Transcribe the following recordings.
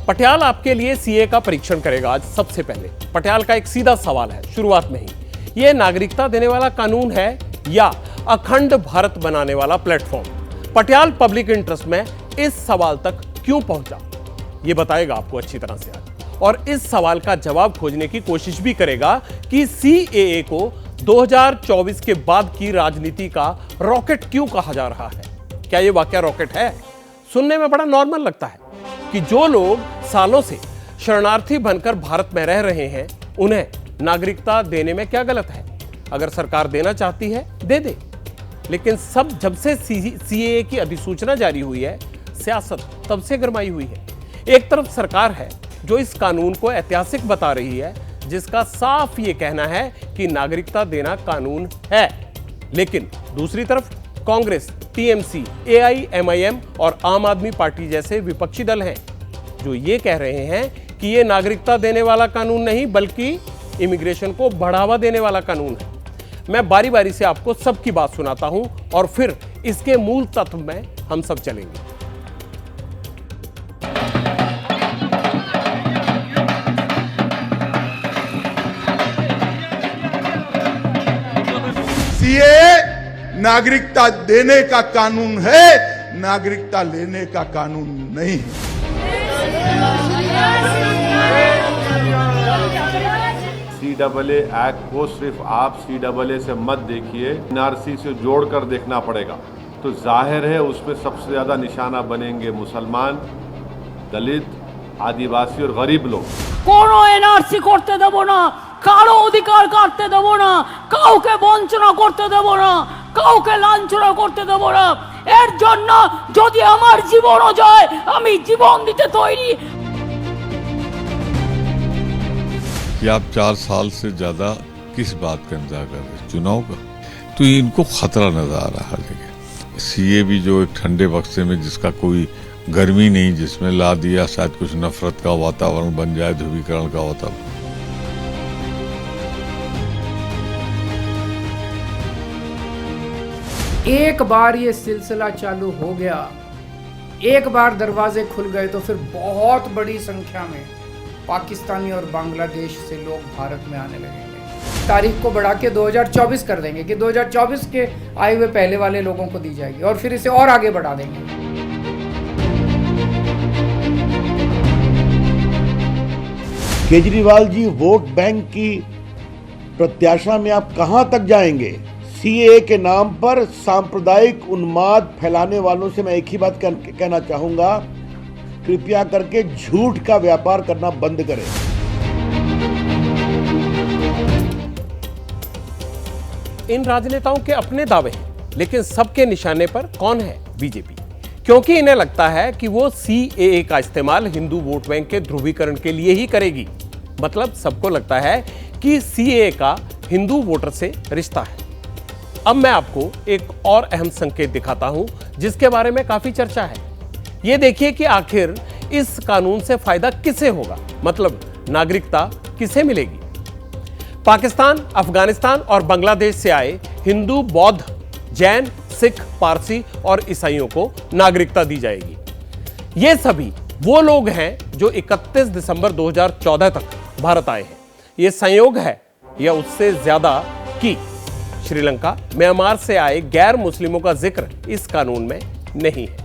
पटियाल आपके लिए सीए का परीक्षण करेगा। आज सबसे पहले पटियाल का एक सीधा सवाल है शुरुआत में ही, यह नागरिकता देने वाला कानून है या अखंड भारत बनाने वाला प्लेटफॉर्म? पटियाल पब्लिक इंटरेस्ट में इस सवाल तक क्यों पहुंचा, यह बताएगा आपको अच्छी तरह से आज, और इस सवाल का जवाब खोजने की कोशिश भी करेगा कि सीएए को 2024 के बाद की राजनीति का रॉकेट क्यों कहा जा रहा है। क्या यह वाकया रॉकेट है? सुनने में बड़ा नॉर्मल लगता है कि जो लोग सालों से शरणार्थी बनकर भारत में रह रहे हैं उन्हें नागरिकता देने में क्या गलत है। अगर सरकार देना चाहती है दे दे, लेकिन जब से सीएए की अधिसूचना जारी हुई है, सियासत तब से गरमाई हुई है। एक तरफ सरकार है जो इस कानून को ऐतिहासिक बता रही है, जिसका साफ ये कहना है कि नागरिकता देना कानून है, लेकिन दूसरी तरफ कांग्रेस, टीएमसी, एआईएमआईएम और आम आदमी पार्टी जैसे विपक्षी दल हैं जो ये कह रहे हैं कि ये नागरिकता देने वाला कानून नहीं बल्कि इमिग्रेशन को बढ़ावा देने वाला कानून है। मैं बारी बारी से आपको सबकी बात सुनाता हूं और फिर इसके मूल तत्व में हम सब चलेंगे। सीए नागरिकता देने का कानून है, नागरिकता लेने का कानून नहीं है। सीएए एक्ट को सिर्फ आप सीएए से मत देखिए, एनआरसी से जोड़कर देखना पड़ेगा। तो जाहिर है उसमें सबसे ज्यादा निशाना बनेंगे मुसलमान, दलित, आदिवासी और गरीब लोग। कोनो एनआरसी करते देबो ना, कारो अधिकार काटते देबो ना, काउके वंचना करते देबो ना, কাউকে লাঞ্ছনা করতে দেব না। এর জন্য যদি আমার জীবনও যায় আমি জীবন দিতে তৈরি। कि आप 4 साल से ज्यादा किस बात का इंतजार कर रहे हैं? चुनाव का। तो इनको खतरा नजर आ रहा है। हर सीए भी जो एक ठंडे बक्से में जिसका कोई गर्मी नहीं, जिसमें ला दिया शायद कुछ नफरत का वातावरण बन जाए, ध्रुवीकरण का वातावरण। एक बार ये सिलसिला चालू हो गया, एक बार दरवाजे खुल गए तो फिर बहुत बड़ी संख्या में पाकिस्तानी और बांग्लादेश से लोग भारत में आने लगेंगे। तारीख को बढ़ा के 2024 कर देंगे कि 2024 के आए हुए पहले वाले लोगों को दी जाएगी और फिर इसे और आगे बढ़ा देंगे। केजरीवाल जी, वोट बैंक की प्रत्याशा में आप कहां तक जाएंगे? सीएए के नाम पर सांप्रदायिक उन्माद फैलाने वालों से मैं एक ही बात कहना चाहूंगा, कृपया करके झूठ का व्यापार करना बंद करें। इन राजनेताओं के अपने दावे हैं, लेकिन सबके निशाने पर कौन है? बीजेपी, क्योंकि इन्हें लगता है कि वो सीएए का इस्तेमाल हिंदू वोट बैंक के ध्रुवीकरण के लिए ही करेगी। मतलब सबको लगता है कि सीएए का हिंदू वोटर से रिश्ता है। अब मैं आपको एक और अहम संकेत दिखाता हूं जिसके बारे में काफी चर्चा है। यह देखिए कि आखिर इस कानून से फायदा किसे होगा, मतलब नागरिकता किसे मिलेगी। पाकिस्तान, अफगानिस्तान और बांग्लादेश से आए हिंदू, बौद्ध, जैन, सिख, पारसी और ईसाइयों को नागरिकता दी जाएगी। ये सभी वो लोग हैं जो 31 दिसंबर 2014 तक भारत आए हैं। यह संयोग है या उससे ज्यादा कि श्रीलंका, म्यांमार से आए गैर मुस्लिमों का जिक्र इस कानून में नहीं है।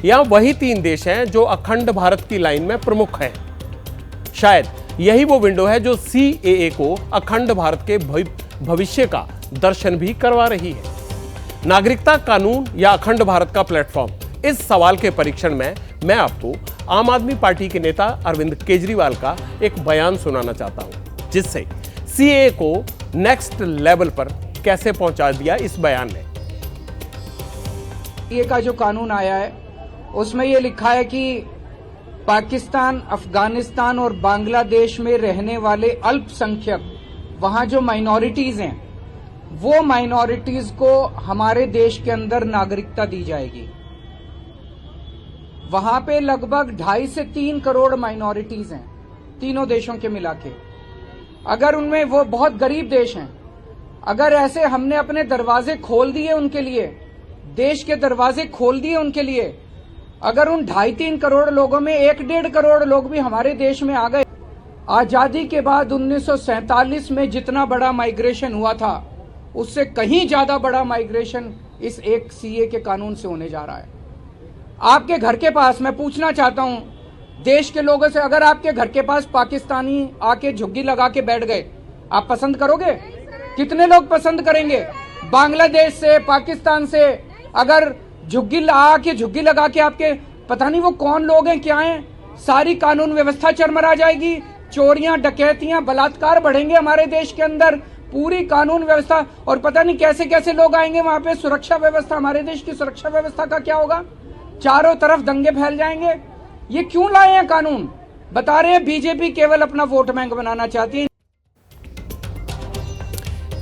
यहां वही 3 देश हैं जो अखंड भारत की लाइन में प्रमुख हैं। शायद यही वो विंडो है जो सीएए को अखंड भारत के भविष्य का दर्शन भी करवा रही है। नागरिकता कानून या अखंड भारत का प्लेटफॉर्म, इस सवाल के परीक्षण में मैं आपको आम आदमी पार्टी के नेता अरविंद केजरीवाल का एक बयान सुनाना चाहता हूं, जिससे सीएए को नेक्स्ट लेवल पर कैसे पहुंचा दिया इस बयान ने। ये का जो कानून आया है उसमें ये लिखा है कि पाकिस्तान, अफगानिस्तान और बांग्लादेश में रहने वाले अल्पसंख्यक, वहां जो माइनॉरिटीज हैं, वो माइनॉरिटीज को हमारे देश के अंदर नागरिकता दी जाएगी। वहां पे लगभग 2.5 से 3 करोड़ माइनॉरिटीज हैं तीनों देशों के मिला के। अगर उनमें वो बहुत गरीब देश हैं, अगर ऐसे हमने अपने दरवाजे खोल दिए उनके लिए, देश के दरवाजे खोल दिए उनके लिए, अगर उन 2.5-3 करोड़ लोगों में 1-1.5 करोड़ लोग भी हमारे देश में आ गए, आजादी के बाद 1947 में जितना बड़ा माइग्रेशन हुआ था उससे कहीं ज्यादा बड़ा माइग्रेशन इस एक सीए के कानून से होने जा रहा है। आपके घर के पास, मैं पूछना चाहता हूं देश के लोगों से, अगर आपके घर के पास पाकिस्तानी आके झुग्गी लगा के बैठ गए, आप पसंद करोगे? कितने लोग पसंद करेंगे? बांग्लादेश से, पाकिस्तान से अगर झुग्गी लगा के आपके, पता नहीं वो कौन लोग हैं, क्या हैं, सारी कानून व्यवस्था चरमरा जाएगी, चोरियां, डकैतियां, बलात्कार बढ़ेंगे हमारे देश के अंदर, पूरी कानून व्यवस्था, और पता नहीं कैसे कैसे लोग आएंगे वहां पे। सुरक्षा व्यवस्था, हमारे देश की सुरक्षा व्यवस्था का क्या होगा? चारों तरफ दंगे फैल जाएंगे। ये क्यों लाए हैं कानून? बता रहे हैं बीजेपी केवल अपना वोट बैंक बनाना चाहती है।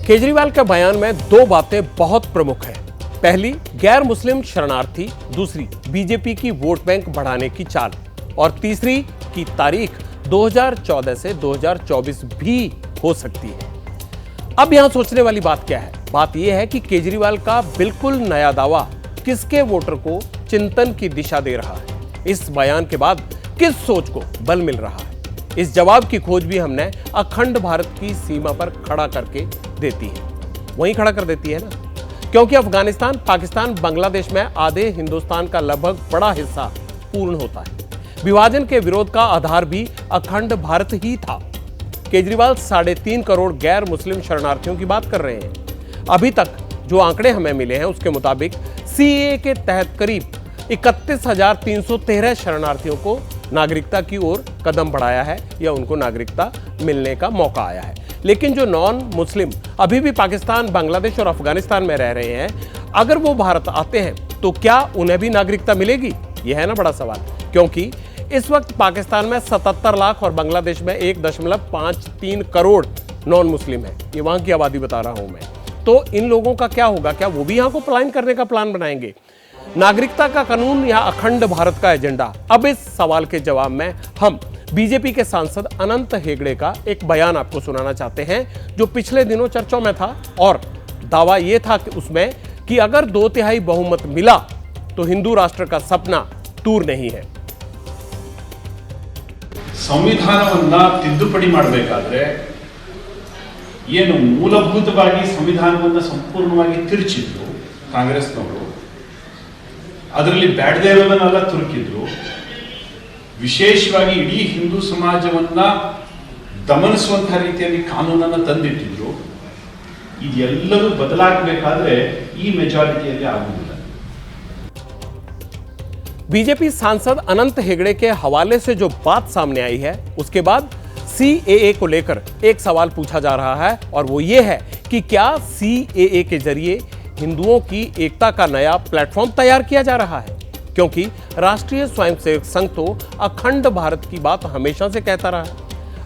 केजरीवाल के बयान में दो बातें बहुत प्रमुख हैं। पहली, गैर मुस्लिम शरणार्थी, दूसरी बीजेपी की वोट बैंक बढ़ाने की चाल, और तीसरी की तारीख 2014 से 2024 भी हो सकती है। अब यहां सोचने वाली बात क्या है? बात यह है कि केजरीवाल का बिल्कुल नया दावा किसके वोटर को चिंतन की दिशा दे रहा है? इस बयान के बाद किस सोच को बल मिल रहा है? इस जवाब की खोज भी हमने अखंड भारत की सीमा पर खड़ा करके देती है, वहीं खड़ा कर देती है ना, क्योंकि अफगानिस्तान, पाकिस्तान, बांग्लादेश में आधे हिंदुस्तान का लगभग बड़ा हिस्सा पूर्ण होता है। विभाजन के विरोध का आधार भी अखंड भारत ही था। केजरीवाल 3.5 करोड़ गैर मुस्लिम शरणार्थियों की बात कर रहे हैं। अभी तक जो आंकड़े हमें मिले हैं उसके मुताबिक सीएए के तहत करीब 31,313 शरणार्थियों को नागरिकता की ओर कदम बढ़ाया है या उनको नागरिकता मिलने का मौका आया है। लेकिन जो नॉन मुस्लिम अभी भी पाकिस्तान, बांग्लादेश और अफगानिस्तान में रह रहे हैं, अगर वो भारत आते हैं तो क्या उन्हें भी नागरिकता मिलेगी? यह है ना बड़ा सवाल, क्योंकि इस वक्त पाकिस्तान में 77 लाख और बांग्लादेश में 1.53 करोड़ नॉन मुस्लिम है। ये वहां की आबादी बता रहा हूं मैं। तो इन लोगों का क्या होगा? क्या वो भी यहां को पलायन करने का प्लान बनाएंगे? नागरिकता का कानून या अखंड भारत का एजेंडा? अब इस सवाल के जवाब में हम बीजेपी के सांसद अनंत हेगड़े का एक बयान आपको सुनाना चाहते हैं, जो पिछले दिनों चर्चाओं में था, और दावा यह था कि उसमें कि अगर 2/3 बहुमत मिला तो हिंदू राष्ट्र का सपना टूर नहीं है। ಸಂವಿಧಾನವನ್ನ ತಿದ್ದುಪಡಿ ಮಾಡಬೇಕಾದ್ರೆ ಏನು ಮೂಲಭೂತವಾಗಿ ಸಂವಿಧಾನವನ್ನ ಸಂಪೂರ್ಣವಾಗಿ ತಿರುಚಿದ್ರು ಕಾಂಗ್ರೆಸ್ನವರು, ಅದರಲ್ಲಿ ಬ್ಯಾಡದೇ ಇರೋದನ್ನೆಲ್ಲ ತುರುಕಿದ್ರು, ವಿಶೇಷವಾಗಿ ಇಡೀ ಹಿಂದೂ ಸಮಾಜವನ್ನ ದಮನಿಸುವಂತಹ ರೀತಿಯಲ್ಲಿ ಕಾನೂನನ್ನು ತಂದಿಟ್ಟಿದ್ರು. ಇದೆಲ್ಲವೂ ಬದಲಾಗಬೇಕಾದ್ರೆ ಈ ಮೆಜಾರಿಟಿಯಲ್ಲಿ ಆಗುವುದಿಲ್ಲ। बीजेपी सांसद अनंत हेगड़े के हवाले से जो बात सामने आई है, उसके बाद सीएए को लेकर एक सवाल पूछा जा रहा है, और वो ये है कि क्या सीएए के जरिए हिंदुओं की एकता का नया प्लेटफॉर्म तैयार किया जा रहा है? क्योंकि राष्ट्रीय स्वयंसेवक संघ तो अखंड भारत की बात हमेशा से कहता रहा है।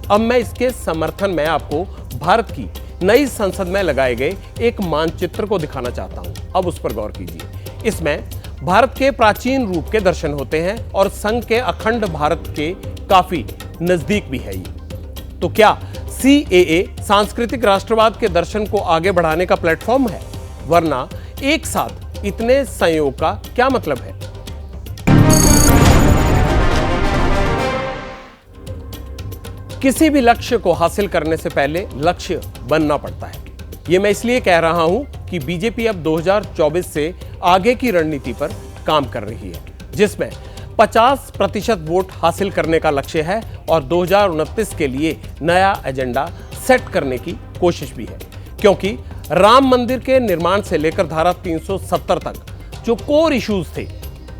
अब मैं इसके समर्थन में आपको भारत की नई संसद में लगाए गए एक मानचित्र को दिखाना चाहता हूं। अब उस पर गौर कीजिए। इसमें भारत के प्राचीन रूप के दर्शन होते हैं और संघ के अखंड भारत के काफी नजदीक भी है ये। तो क्या सीएए सांस्कृतिक राष्ट्रवाद के दर्शन को आगे बढ़ाने का प्लेटफॉर्म है? वरना एक साथ इतने संयोग का क्या मतलब है? किसी भी लक्ष्य को हासिल करने से पहले लक्ष्य बनना पड़ता है। यह मैं इसलिए कह रहा हूं कि बीजेपी अब 2024 से आगे की रणनीति पर काम कर रही है, जिसमें 50% वोट हासिल करने का लक्ष्य है और 2029 के लिए नया एजेंडा सेट करने की कोशिश भी है। क्योंकि राम मंदिर के निर्माण से लेकर धारा 370 तक जो कोर इश्यूज थे,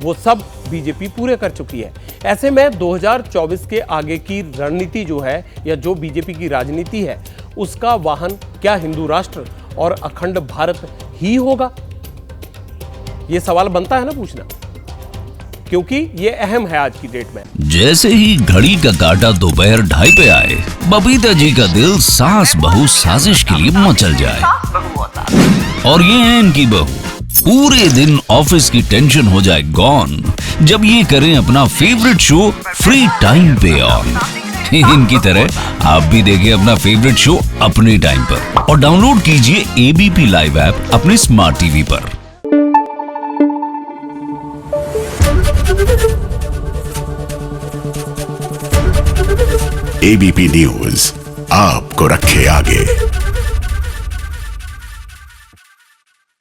वो सब बीजेपी पूरे कर चुकी है। ऐसे में 2024 के आगे की रणनीति जो है, या जो बीजेपी की राजनीति है, उसका वाहन क्या हिंदू राष्ट्र और अखंड भारत ही होगा? यह सवाल बनता है ना पूछना, क्योंकि यह अहम है आज की डेट में। जैसे ही घड़ी का काटा दोपहर 2:30 पे आए, बबीता जी का दिल सास बहू साजिश के लिए मचल जाए। और ये है इनकी बहू, पूरे दिन ऑफिस की टेंशन हो जाए गॉन जब ये करें अपना फेवरेट शो फ्री टाइम पे ऑन। इनकी तरह आप भी देखिए अपना फेवरेट शो अपने टाइम पर और डाउनलोड कीजिए एबीपी लाइव ऐप अपने स्मार्ट टीवी पर। एबीपी न्यूज आपको रखे आगे।